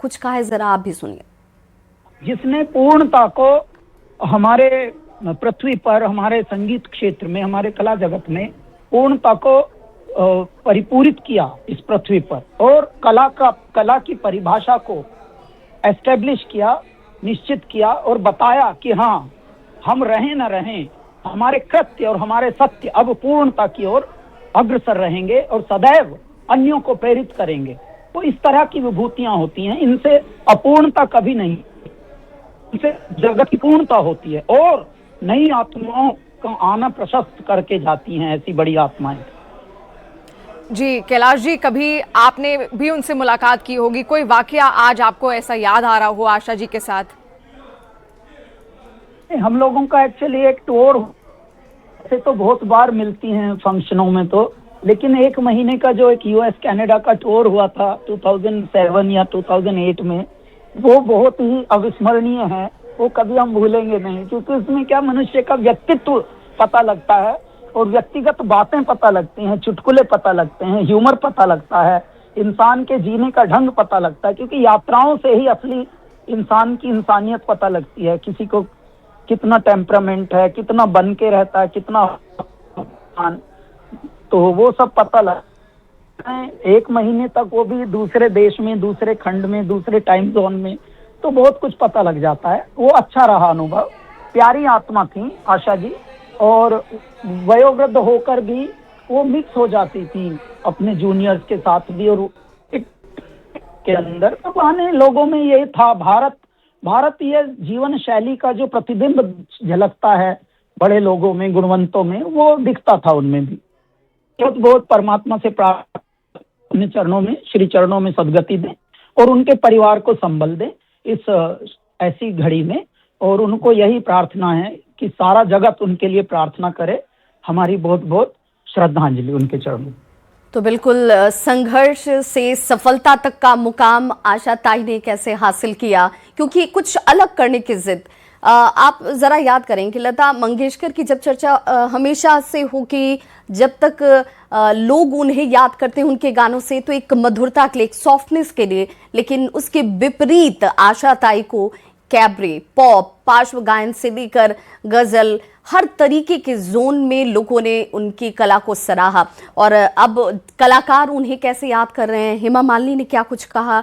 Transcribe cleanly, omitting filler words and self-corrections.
कुछ कहा है, जरा आप भी सुनिए। जिसने पूर्णता को हमारे पृथ्वी पर, हमारे संगीत क्षेत्र में, हमारे कला जगत में पूर्णता को परिपूरित किया इस पृथ्वी पर, और कला की परिभाषा को एस्टेब्लिश किया, निश्चित किया और बताया कि हाँ, हम रहें न रहें, हमारे कृत्य और हमारे सत्य अब पूर्णता की ओर अग्रसर रहेंगे और सदैव अन्यों को प्रेरित करेंगे। तो इस तरह की विभूतियां होती हैं, इनसे अपूर्णता कभी नहीं, इनसे जगत की पूर्णता होती है और नई आत्माओं का आना प्रशस्त करके जाती हैं ऐसी बड़ी आत्माएं। जी कैलाश जी, कभी आपने भी उनसे मुलाकात की होगी, कोई वाकया आज आपको ऐसा याद आ रहा हो आशा जी के साथ? हम लोगों का एक्चुअली एक टूर से तो बहुत बार मिलती हैं फंक्शनों में, तो लेकिन एक महीने का जो एक यूएस कनाडा का टूर हुआ था 2007 या 2008 में, वो बहुत ही अविस्मरणीय है। वो कभी हम भूलेंगे नहीं, क्योंकि उसमें क्या मनुष्य का व्यक्तित्व पता लगता है और व्यक्तिगत बातें पता लगती हैं, चुटकुले पता लगते हैं, ह्यूमर पता लगता है, इंसान के जीने का ढंग पता लगता है, क्योंकि यात्राओं से ही असली इंसान की इंसानियत पता लगती है। किसी को कितना टेम्परामेंट है, कितना बन के रहता है, कितना, तो वो सब पता लगता है। एक महीने तक वो भी दूसरे देश में, दूसरे खंड में, दूसरे टाइम जोन में, तो बहुत कुछ पता लग जाता है। वो अच्छा रहा अनुभव। प्यारी आत्मा थी आशा जी, और वयोवृद्ध होकर भी वो मिक्स हो जाती थी अपने जूनियर्स के साथ भी, और के अंदर तो बहाने लोगों में ये था, भारतीय जीवन शैली का जो प्रतिबिंब झलकता है बड़े लोगों में, गुणवंतों में, वो दिखता था उनमें भी। बहुत बहुत परमात्मा से प्रार्थना, अपने चरणों में, श्री चरणों में सदगति दें और उनके परिवार को संबल दें इस ऐसी घड़ी में। और उनको यही प्रार्थना है कि सारा जगत उनके लिए प्रार्थना करे। हमारी बहुत बहुत श्रद्धांजलि उनके चरणों। तो बिल्कुल संघर्ष से सफलता तक का मुकाम आशा ताई ने कैसे हासिल किया, क्योंकि कुछ अलग करने की जिद। आप जरा याद करें कि लता मंगेशकर की जब चर्चा हमेशा से हो कि जब तक लोग उन्हें याद करते हैं उनके गानों से, तो एक मधुरता के लिए, एक सॉफ्टनेस के लिए, लेकिन उसके विपरीत आशा ताई को कैबरे, पॉप, पार्श्व गायन से लेकर गजल, हर तरीके के जोन में लोगों ने उनकी कला को सराहा। और अब कलाकार उन्हें कैसे याद कर रहे हैं, हेमा मालिनी ने क्या कुछ कहा,